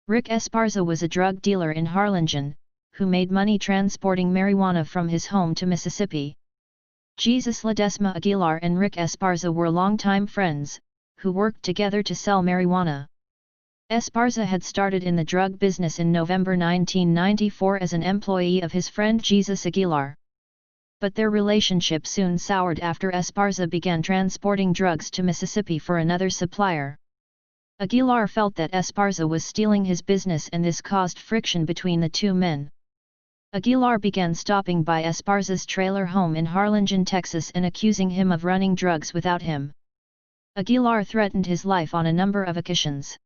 Rick Esparza was a drug dealer in Harlingen, who made money transporting marijuana from his home to Mississippi. Jesus Ledesma Aguilar and Rick Esparza were longtime friends, who worked together to sell marijuana. Esparza had started in the drug business in November 1994 as an employee of his friend Jesus Aguilar. But their relationship soon soured after Esparza began transporting drugs to Mississippi for another supplier. Aguilar felt that Esparza was stealing his business, and this caused friction between the two men. Aguilar began stopping by Esparza's trailer home in Harlingen, Texas, and accusing him of running drugs without him. Aguilar threatened his life on a number of occasions.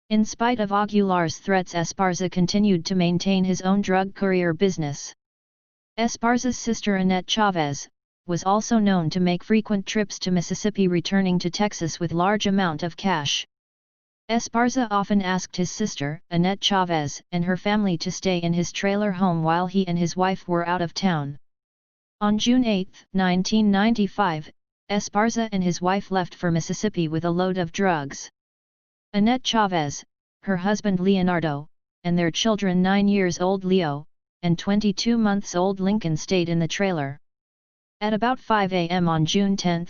In spite of Aguilar's threats, Esparza continued to maintain his own drug courier business. Esparza's sister Annette Chavez was also known to make frequent trips to Mississippi, returning to Texas with large amount of cash. Esparza often asked his sister, Annette Chavez, and her family to stay in his trailer home while he and his wife were out of town. On June 8, 1995, Esparza and his wife left for Mississippi with a load of drugs. Annette Chavez, her husband Leonardo, and their children 9-year-old Leo, and 22-month-old Lincoln stayed in the trailer. At about 5 a.m. on June 10,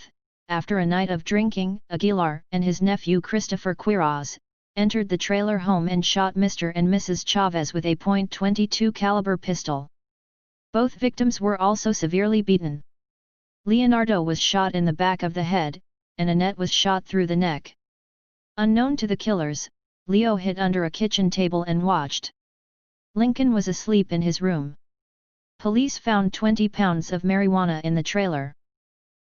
after a night of drinking, Aguilar and his nephew Christopher Quiroz entered the trailer home and shot Mr. and Mrs. Chavez with a .22 caliber pistol. Both victims were also severely beaten. Leonardo was shot in the back of the head, and Annette was shot through the neck. Unknown to the killers, Leo hid under a kitchen table and watched. Lincoln was asleep in his room. Police found 20 pounds of marijuana in the trailer.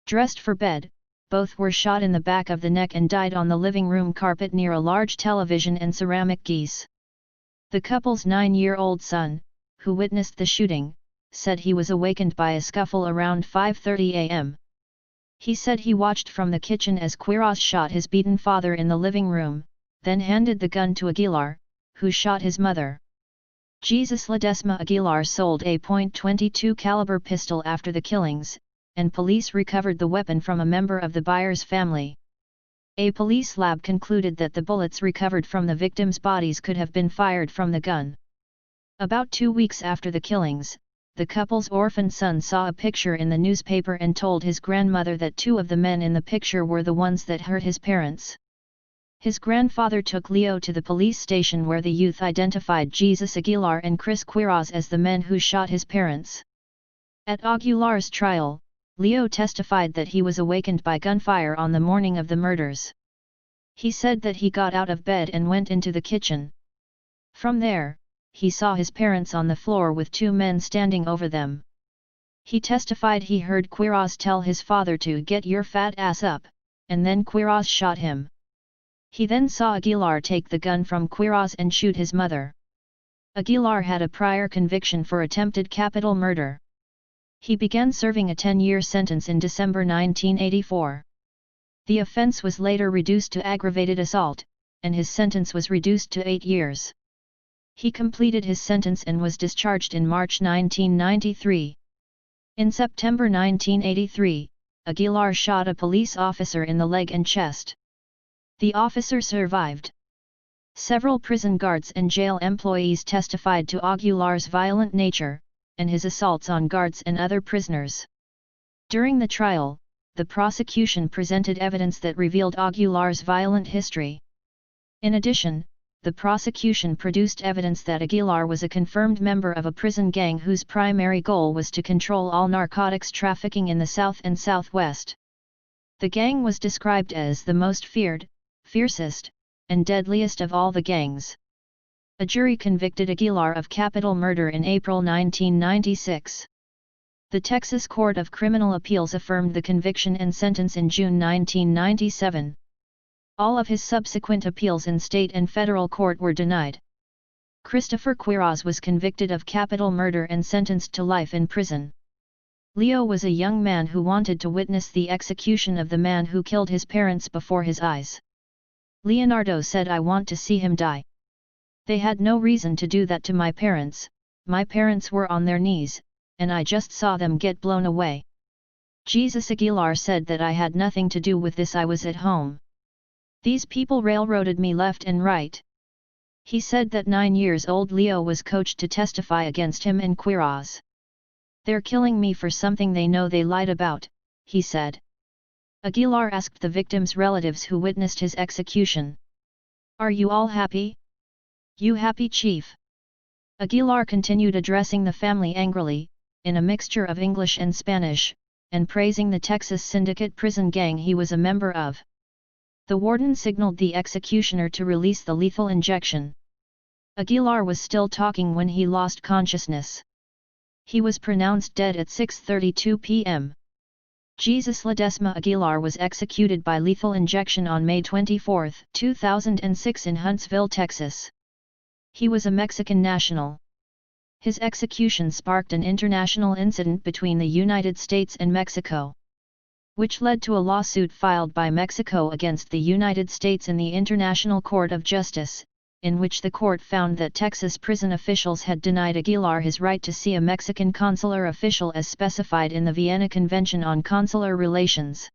Dressed for bed, both were shot in the back of the neck and died on the living room carpet near a large television and ceramic geese. The couple's 9-year-old son, who witnessed the shooting, said he was awakened by a scuffle around 5:30 a.m. He said he watched from the kitchen as Quiroz shot his beaten father in the living room, then handed the gun to Aguilar, who shot his mother. Jesus Ledesma Aguilar sold a .22 caliber pistol after the killings, and police recovered the weapon from a member of the buyer's family. A police lab concluded that the bullets recovered from the victims' bodies could have been fired from the gun. About 2 weeks after the killings, the couple's orphaned son saw a picture in the newspaper and told his grandmother that 2 of the men in the picture were the ones that hurt his parents. His grandfather took Leo to the police station, where the youth identified Jesus Aguilar and Chris Quiroz as the men who shot his parents. At Aguilar's trial, Leo testified that he was awakened by gunfire on the morning of the murders. He said that he got out of bed and went into the kitchen. From there, he saw his parents on the floor with 2 men standing over them. He testified he heard Quiroz tell his father to "get your fat ass up," and then Quiroz shot him. He then saw Aguilar take the gun from Quiroz and shoot his mother. Aguilar had a prior conviction for attempted capital murder. He began serving a 10-year sentence in December 1984. The offense was later reduced to aggravated assault, and his sentence was reduced to 8 years. He completed his sentence and was discharged in March 1993. In September 1983, Aguilar shot a police officer in the leg and chest. The officer survived. Several prison guards and jail employees testified to Aguilar's violent nature, and his assaults on guards and other prisoners. During the trial, the prosecution presented evidence that revealed Aguilar's violent history. In addition, the prosecution produced evidence that Aguilar was a confirmed member of a prison gang whose primary goal was to control all narcotics trafficking in the South and Southwest. The gang was described as the most feared, fiercest, and deadliest of all the gangs. A jury convicted Aguilar of capital murder in April 1996. The Texas Court of Criminal Appeals affirmed the conviction and sentence in June 1997. All of his subsequent appeals in state and federal court were denied. Christopher Quiroz was convicted of capital murder and sentenced to life in prison. Leo was a young man who wanted to witness the execution of the man who killed his parents before his eyes. Leonardo said, "I want to see him die. They had no reason to do that to my parents were on their knees, and I just saw them get blown away." Jesus Aguilar said that "I had nothing to do with this, I was at home. These people railroaded me left and right. He said that 9-year-old Leo was coached to testify against him in Quiroz. "They're killing me for something they know they lied about," he said. Aguilar asked the victim's relatives who witnessed his execution. "Are you all happy? You happy, Chief?" Aguilar continued addressing the family angrily, in a mixture of English and Spanish, and praising the Texas Syndicate prison gang he was a member of. The warden signaled the executioner to release the lethal injection. Aguilar was still talking when he lost consciousness. He was pronounced dead at 6:32 p.m. Jesus Ledesma Aguilar was executed by lethal injection on May 24, 2006 in Huntsville, Texas. He was a Mexican national. His execution sparked an international incident between the United States and Mexico, which led to a lawsuit filed by Mexico against the United States in the International Court of Justice, in which the court found that Texas prison officials had denied Aguilar his right to see a Mexican consular official as specified in the Vienna Convention on Consular Relations.